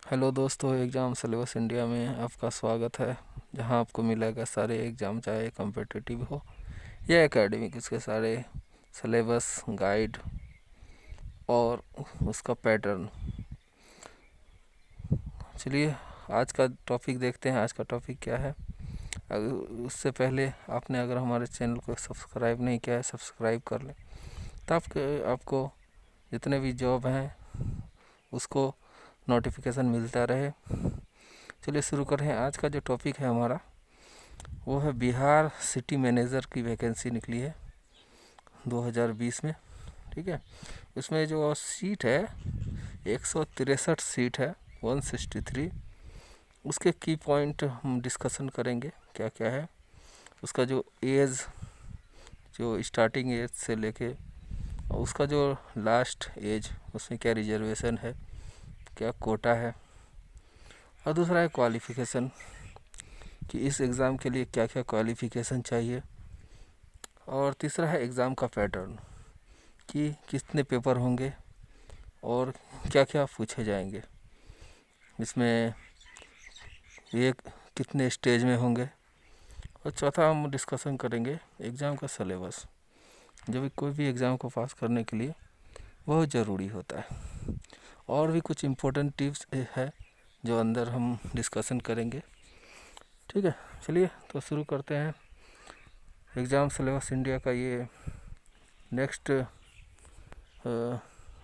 Hello दोस्तों, exam syllabus India में आपका स्वागत है। जहां आपको मिलेगा सारे एग्ज़ाम, चाहे कॉम्पिटिटिव हो या एकेडमिक, उसके सारे सिलेबस, गाइड और उसका पैटर्न। चलिए आज का टॉपिक देखते हैं। आज का टॉपिक क्या है। उससे पहले आपने अगर हमारे चैनल को सब्सक्राइब नहीं किया है, सब्सक्राइब कर लें, तो आपको जितने भी जॉब हैं उसको नोटिफिकेशन मिलता रहे। चलिए शुरू करें। आज का जो टॉपिक है हमारा, वो है बिहार सिटी मैनेजर की वैकेंसी निकली है 2020 में। ठीक है, उसमें जो सीट है 163 सीट है, 163। उसके की पॉइंट हम डिस्कशन करेंगे क्या क्या है। उसका जो एज, जो स्टार्टिंग एज से लेके उसका जो लास्ट एज, उसमें क्या रिजर्वेशन है, क्या कोटा है, और दूसरा है क्वालिफ़िकेशन कि इस एग्ज़ाम के लिए क्या क्या क्वालिफ़िकेशन चाहिए, और तीसरा है एग्ज़ाम का पैटर्न कि कितने पेपर होंगे और क्या क्या पूछे जाएंगे, इसमें ये कितने स्टेज में होंगे। और चौथा हम डिस्कशन करेंगे एग्ज़ाम का सिलेबस, जो भी कोई भी एग्ज़ाम को पास करने के लिए बहुत ज़रूरी होता है। और भी कुछ इम्पोर्टेंट टिप्स है जो अंदर हम डिस्कशन करेंगे। ठीक है, चलिए तो शुरू करते हैं एग्ज़ाम सिलेबस इंडिया का ये next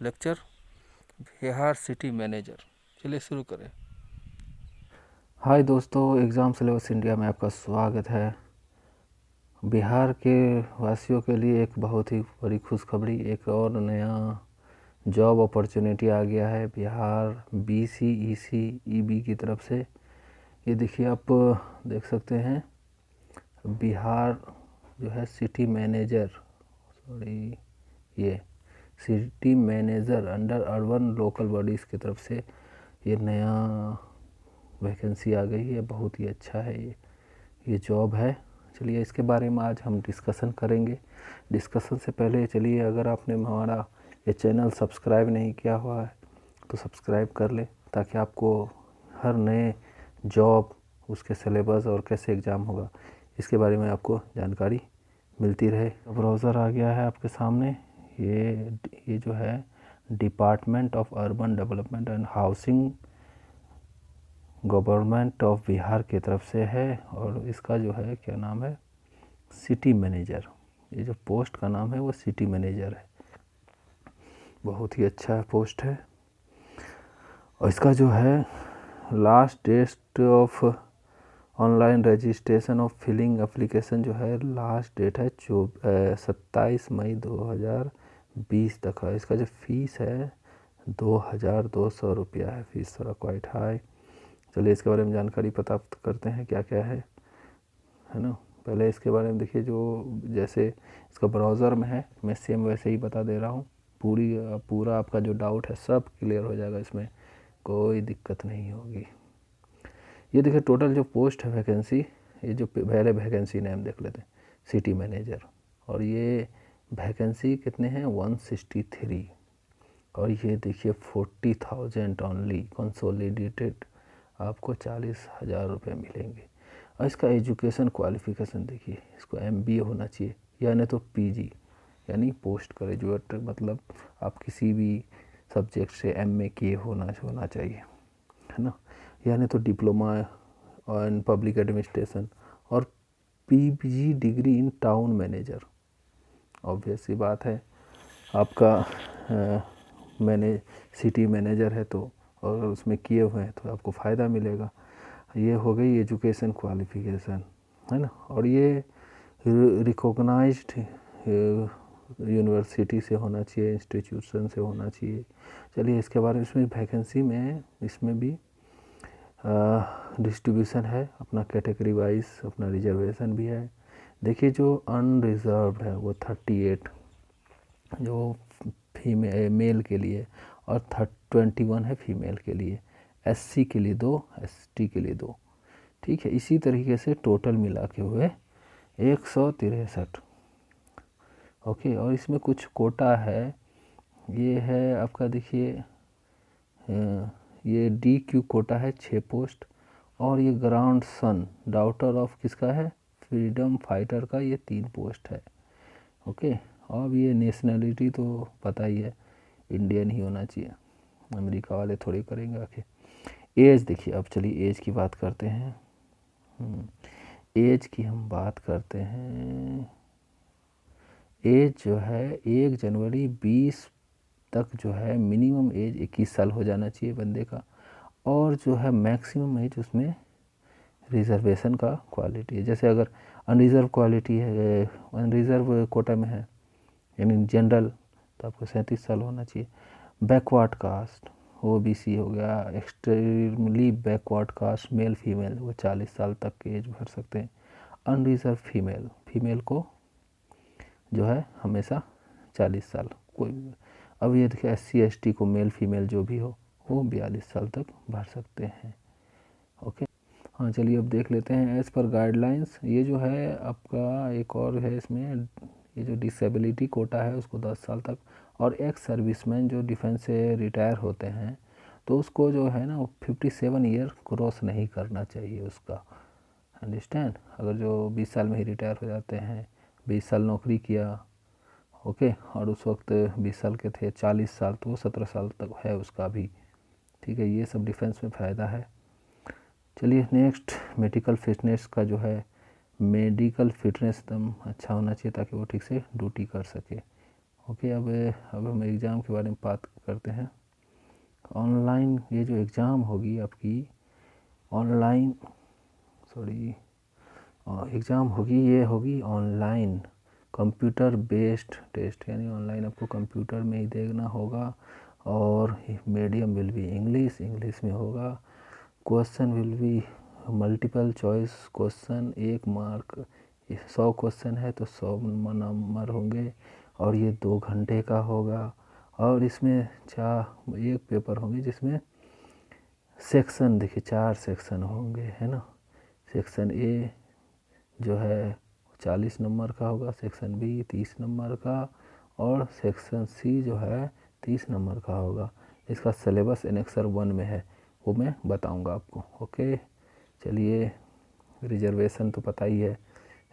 lecture, Bihar city manager. चलिए शुरू करें। हाय दोस्तों, एग्ज़ाम सिलेबस इंडिया में आपका स्वागत है। बिहार के वासियों के लिए एक बहुत ही बड़ी खुशखबरी, एक और नया जॉब अपॉर्चुनिटी आ गया है बिहार BCEC की तरफ से। ये देखिए, आप देख सकते हैं बिहार जो है सिटी मैनेजर, ये city manager under urban local bodies की तरफ से ये नया वैकेंसी आ गई है। बहुत ही अच्छा है ये जॉब है। चलिए इसके बारे में आज हम डिस्कशन करेंगे। डिस्कशन से पहले चलिए, अगर आपने हमारा ये चैनल सब्सक्राइब नहीं किया हुआ है तो सब्सक्राइब कर लें, ताकि आपको हर नए जॉब, उसके सिलेबस और कैसे एग्ज़ाम होगा, इसके बारे में आपको जानकारी मिलती रहे। ब्राउज़र आ गया है आपके सामने। ये जो है department of urban development and housing, government of Bihar की तरफ से है। और इसका जो है क्या नाम है, सिटी मैनेजर। ये जो पोस्ट का नाम है वो सिटी मैनेजर है। बहुत ही अच्छा पोस्ट है। और इसका जो है last date of online registration of filling application जो है, लास्ट डेट है 27 मई 2020 तक है। इसका जो फीस है 2200 रुपया है। फीस थोड़ा क्वाइट हाई। चलिए इसके बारे में जानकारी प्राप्त करते हैं क्या क्या है ना। पहले इसके बारे में देखिए, जो जैसे इसका ब्राउज़र में है, मैं सेम वैसे ही बता दे रहा हूँ। पूरा आपका जो डाउट है सब क्लियर हो जाएगा, इसमें कोई दिक्कत नहीं होगी। ये देखिए टोटल जो पोस्ट है वैकेंसी, ये जो पहले वैकेंसी नेम देख लेते हैं, सिटी मैनेजर। और ये वैकेंसी कितने हैं, 163। और ये देखिए 40,000 ओनली कंसोलिडेटेड, आपको 40,000 रुपये मिलेंगे। और इसका एजुकेशन क्वालिफ़िकेशन देखिए, इसको MBA होना चाहिए, या नहीं तो PG यानी पोस्ट ग्रेजुएट, मतलब आप किसी भी सब्जेक्ट से MA किए होना चाहिए, है ना। या नहीं तो डिप्लोमा इन पब्लिक एडमिनिस्ट्रेशन और PG degree in town manager. Obvious सी बात है, आपका मैंने सिटी मैनेजर है तो, और उसमें किए हुए हैं तो आपको फ़ायदा मिलेगा। ये हो गई एजुकेशन क्वालिफ़िकेशन, है ना। और ये रिकॉग्नाइज्ड यूनिवर्सिटी से होना चाहिए, इंस्टीट्यूशन से होना चाहिए। चलिए इसके बारे में, इसमें वैकेंसी में इसमें भी डिस्ट्रीब्यूशन है अपना कैटेगरी वाइज, अपना रिजर्वेशन भी है। देखिए जो अनरिजर्व्ड है वो 38 जो मेल के लिए, और 21 है फीमेल के लिए। SC के लिए 2, ST के लिए 2। ठीक है, इसी तरीके से टोटल मिला के हुए 163। ओके, और इसमें कुछ कोटा है। ये है आपका, देखिए ये DQ कोटा है 6 पोस्ट, और ये ग्रांड सन डॉटर ऑफ किसका है, फ्रीडम फाइटर का, ये 3 पोस्ट है। ओके, अब ये नेशनलिटी तो पता ही है, इंडियन ही होना चाहिए, अमेरिका वाले थोड़ी करेंगे आखिर। एज देखिए, अब चलिए एज की बात करते हैं। एज की हम बात करते हैं। एज जो है 1 जनवरी 20 तक जो है मिनिमम एज 21 साल हो जाना चाहिए बंदे का, और जो है मैक्सिमम एज उसमें रिजर्वेशन का क्वालिटी है। जैसे अगर अनरिजर्व क्वालिटी है, अनरिजर्व कोटा में है यानी जनरल, तो आपको 37 साल होना चाहिए। बैकवर्ड कास्ट OBC हो गया, extremely backward caste male female, वो 40 साल तक की एज भर सकते हैं। अनरिजर्व फीमेल को जो है हमेशा 40 साल कोई भी। अब ये देखिए SC ST को मेल फीमेल जो भी हो वो 42 साल तक भर सकते हैं। ओके, हाँ चलिए अब देख लेते हैं एज़ पर गाइडलाइंस। ये जो है आपका एक और है इसमें, ये जो डिसेबिलिटी कोटा है उसको 10 साल तक, और एक्स सर्विसमैन जो डिफेंस से रिटायर होते हैं तो उसको जो है ना 57 ईयर क्रॉस नहीं करना चाहिए उसका, अंडरस्टैंड। अगर जो 20 साल में ही रिटायर हो जाते हैं, 20 साल नौकरी किया, ओके, और उस वक्त 20 साल के थे, 40 साल, तो वो 17 साल तक है उसका भी, ठीक है। ये सब डिफेंस में फ़ायदा है। चलिए नेक्स्ट, मेडिकल फिटनेस का जो है, मेडिकल फिटनेस एकदम अच्छा होना चाहिए ताकि वो ठीक से ड्यूटी कर सके। ओके, अब हम एग्ज़ाम के बारे में बात करते हैं। ऑनलाइन ये जो एग्ज़ाम होगी आपकी, ऑनलाइन एग्ज़ाम होगी, ये होगी ऑनलाइन कंप्यूटर बेस्ड टेस्ट, यानी ऑनलाइन आपको कंप्यूटर में ही देखना होगा, और मीडियम विल बी इंग्लिश में होगा। Question will be multiple choice question, 1 mark, 100 question है तो 100 नंबर होंगे, और ये 2 घंटे का होगा। और इसमें एक पेपर होंगे जिसमें सेक्शन देखिए 4 सेक्शन होंगे, है ना। सेक्शन A जो है 40 नंबर का होगा, सेक्शन B 30 नंबर का, और सेक्शन C जो है 30 नंबर का होगा। इसका सिलेबस एनेक्सर 1 में है, वो मैं बताऊंगा आपको। ओके, चलिए रिजर्वेशन तो पता ही है,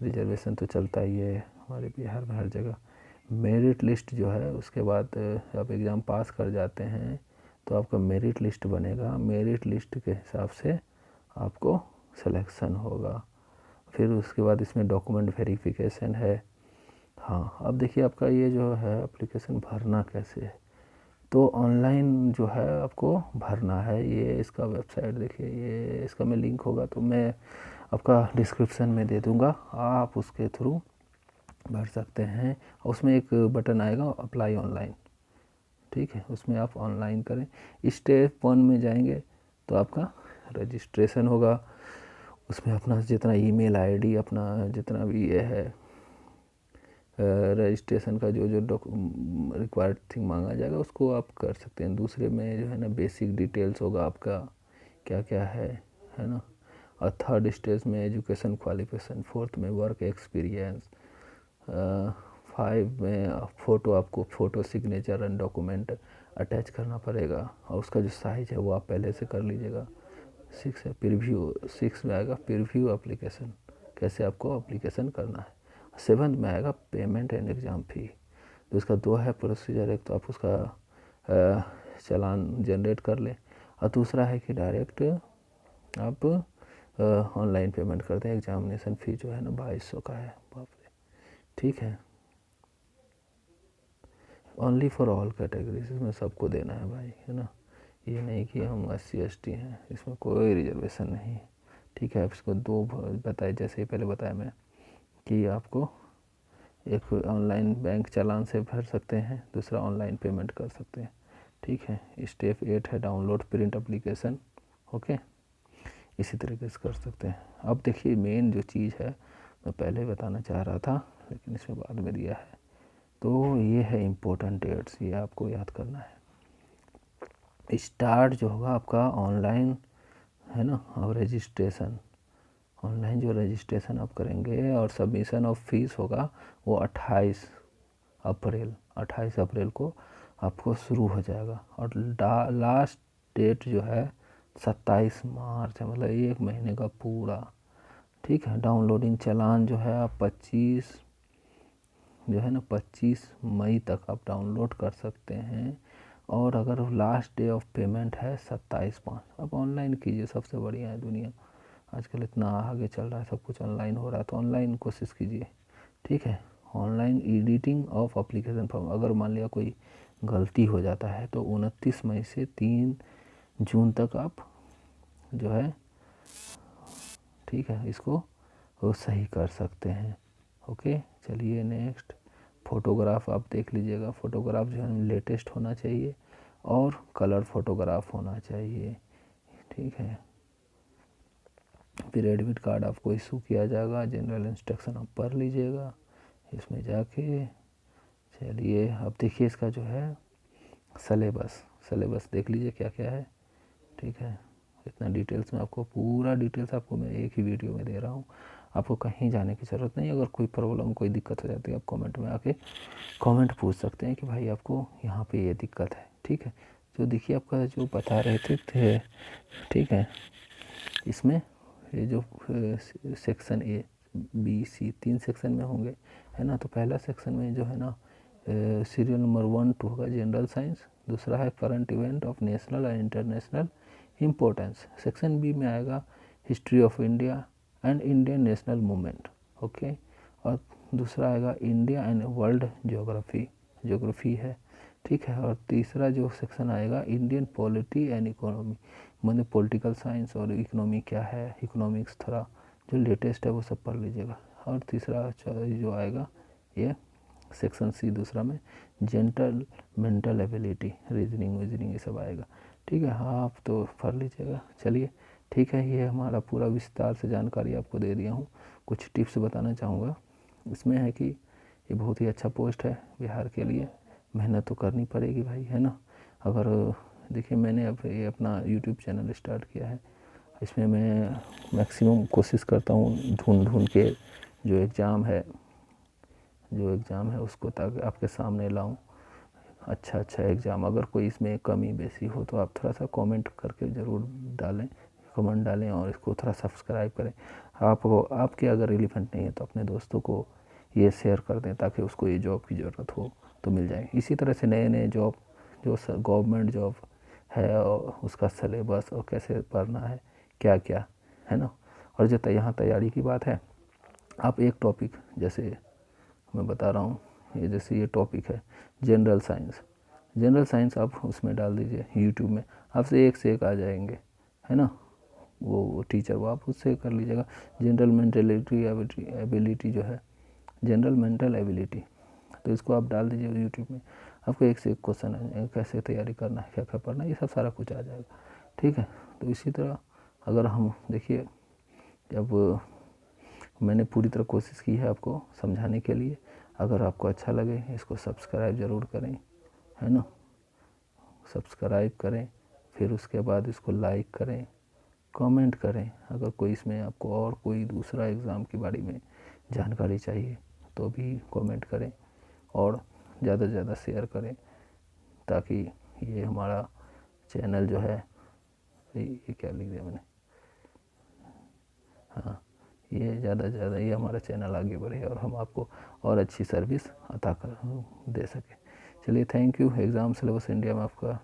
रिजर्वेशन तो चलता ही है हमारे बिहार में हर जगह। मेरिट लिस्ट जो है, उसके बाद आप एग्ज़ाम पास कर जाते हैं तो आपका मेरिट लिस्ट बनेगा, मेरिट लिस्ट के हिसाब से आपको सिलेक्शन होगा। फिर उसके बाद इसमें डॉक्यूमेंट वेरिफिकेशन है। हाँ, अब देखिए आपका ये जो है एप्लीकेशन भरना कैसे है, तो ऑनलाइन जो है आपको भरना है। ये इसका वेबसाइट देखिए, ये इसका मैं लिंक होगा तो मैं आपका डिस्क्रिप्शन में दे दूँगा, आप उसके थ्रू भर सकते हैं। उसमें एक बटन आएगा अप्लाई ऑनलाइन, ठीक है, उसमें आप ऑनलाइन करें। स्टेप 1 में जाएंगे तो आपका रजिस्ट्रेशन होगा, उसमें अपना जितना ईमेल आईडी, अपना जितना भी ये है रजिस्ट्रेशन का जो रिक्वायर्ड थिंग मांगा जाएगा उसको आप कर सकते हैं। दूसरे में जो है ना बेसिक डिटेल्स होगा आपका क्या क्या है ना। और थर्ड स्टेज में एजुकेशन क्वालिफिकेशन, फोर्थ में वर्क एक्सपीरियंस, 5 में फ़ोटो, आपको photo signature and document attach करना पड़ेगा, और उसका जो साइज़ है वो आप पहले से कर लीजिएगा। 6 है प्रीव्यू, 6 में आएगा प्रीव्यू एप्लीकेशन, कैसे आपको एप्लीकेशन करना है। 7 में आएगा पेमेंट एंड एग्ज़ाम फ़ी। तो इसका 2 है प्रोसीजर, एक तो आप उसका चालान जनरेट कर लें, और दूसरा है कि डायरेक्ट आप ऑनलाइन पेमेंट करते हैं। एग्जामिनेशन फ़ी जो है ना 2200 का है, बाप रे, ठीक है। ओनली फॉर ऑल कैटेगरीज, इसमें सबको देना है भाई, है ना। ये नहीं कि हम SC ST हैं, इसमें कोई रिजर्वेशन नहीं है, ठीक है। आप इसको 2 बताए, जैसे ही पहले बताया मैं कि आपको एक ऑनलाइन बैंक चालान से भर सकते हैं, दूसरा ऑनलाइन पेमेंट कर सकते हैं, ठीक है। स्टेप 8 है डाउनलोड प्रिंट एप्लीकेशन, ओके, इसी तरीके से कर सकते हैं। अब देखिए मेन जो चीज़ है, मैं पहले बताना चाह रहा था लेकिन इसमें बाद में दिया है, तो ये है इम्पोर्टेंट डेट्स, ये आपको याद करना है। स्टार्ट जो होगा आपका ऑनलाइन, है ना, और रजिस्ट्रेशन, ऑनलाइन जो रजिस्ट्रेशन आप करेंगे और सबमिशन ऑफ फीस होगा वो 28 अप्रैल को आपको शुरू हो जाएगा, और लास्ट डेट जो है 27 मार्च है, मतलब 1 महीने का पूरा। ठीक है, डाउनलोडिंग चालान जो है आप 25 मई तक आप डाउनलोड कर सकते हैं। और अगर लास्ट डे ऑफ पेमेंट है 27/5। अब ऑनलाइन कीजिए, सबसे बढ़िया है दुनिया। आजकल इतना आगे चल रहा है, सब कुछ ऑनलाइन हो रहा है, तो ऑनलाइन कोशिश कीजिए। ठीक है, online editing of application form, अगर मान लिया कोई गलती हो जाता है तो 29 मई से 3 जून तक आप जो है, ठीक है, इसको वो सही कर सकते हैं। ओके, चलिए नेक्स्ट, फ़ोटोग्राफ आप देख लीजिएगा। फ़ोटोग्राफ जो है लेटेस्ट होना चाहिए और कलर फ़ोटोग्राफ होना चाहिए। ठीक है, फिर एडमिट कार्ड आपको इशू किया जाएगा। जनरल इंस्ट्रक्शन आप पढ़ लीजिएगा इसमें जाके। चलिए अब देखिए इसका जो है सलेबस देख लीजिए क्या क्या है। ठीक है, इतना डिटेल्स में आपको, पूरा डिटेल्स आपको मैं एक ही वीडियो में दे रहा हूँ, आपको कहीं जाने की ज़रूरत नहीं। अगर कोई प्रॉब्लम, कोई दिक्कत हो जाती है, आप कमेंट में आके कमेंट पूछ सकते हैं कि भाई आपको यहाँ पे ये दिक्कत है। ठीक है, जो देखिए आपका जो बता रहे थे। ठीक है, इसमें ये जो section A, B, C 3 section में होंगे, है ना। तो पहला सेक्शन में जो है ना, सीरियल नंबर 1 2 होगा जनरल साइंस। दूसरा है करंट इवेंट ऑफ नेशनल और इंटरनेशनल इम्पोर्टेंस। सेक्शन B में आएगा history of India and Indian national movement. Okay, और दूसरा आएगा इंडिया एंड वर्ल्ड ज्योग्राफी है। ठीक है, और तीसरा जो सेक्शन आएगा इंडियन पॉलिटी एंड इकोनॉमी, मतलब पॉलिटिकल साइंस और इकोनॉमी क्या है, इकोनॉमिक्स थोड़ा जो लेटेस्ट है वो सब पढ़ लीजिएगा। और तीसरा जो आएगा ये सेक्शन C दूसरा में जनरल मेंटल एबिलिटी, रीजनिंग ये सब आएगा। ठीक है, हाँ आप तो पढ़ लीजिएगा। चलिए ठीक है, ये हमारा पूरा विस्तार से जानकारी आपको दे दिया हूँ। कुछ टिप्स बताना चाहूँगा इसमें है कि ये बहुत ही अच्छा पोस्ट है बिहार के लिए। मेहनत तो करनी पड़ेगी भाई, है ना। अगर देखिए मैंने अब ये अपना यूट्यूब चैनल स्टार्ट किया है, इसमें मैं मैक्सिमम कोशिश करता हूँ ढूंढ के जो एग्ज़ाम है उसको ताकि आपके सामने लाऊं। अच्छा एग्ज़ाम, अगर कोई इसमें कमी बेसी हो तो आप थोड़ा सा कमेंट करके ज़रूर कमेंट डालें और इसको थोड़ा सब्सक्राइब करें। आपके अगर रिलेवेंट नहीं है तो अपने दोस्तों को ये शेयर कर दें ताकि उसको ये जॉब की ज़रूरत हो तो मिल जाए। इसी तरह से नए जॉब जो गवर्नमेंट जॉब है और उसका सलेबस और कैसे पढ़ना है क्या क्या, है ना। और जो यहाँ तैयारी की बात है, आप एक टॉपिक जैसे मैं बता रहा हूँ, ये जैसे ये टॉपिक है जनरल साइंस आप उसमें डाल दीजिए यूट्यूब में, आपसे एक से एक आ जाएंगे, है ना। वो टीचर वो आप उससे कर लीजिएगा। जनरल मेंटल एबिलिटी तो इसको आप डाल दीजिए यूट्यूब में, आपको एक से एक क्वेश्चन आ जाएगा, कैसे तैयारी करना है, क्या क्या पढ़ना है, ये सब सारा कुछ आ जाएगा। ठीक है, तो इसी तरह अगर हम देखिए, जब मैंने पूरी तरह कोशिश की है आपको समझाने के लिए। अगर आपको अच्छा लगे इसको सब्सक्राइब ज़रूर करें, है ना। सब्सक्राइब करें, फिर उसके बाद इसको लाइक करें, कमेंट करें। अगर कोई इसमें आपको और कोई दूसरा एग्ज़ाम के बारे में जानकारी चाहिए तो भी कमेंट करें और ज़्यादा से ज़्यादा शेयर करें ताकि ये हमारा चैनल जो है, ये क्या लिख दिया मैंने, हाँ, ये ज़्यादा से ज़्यादा ये हमारा चैनल आगे बढ़े और हम आपको और अच्छी सर्विस अता कर दे सकें। चलिए thank you. Exam syllabus India में आपका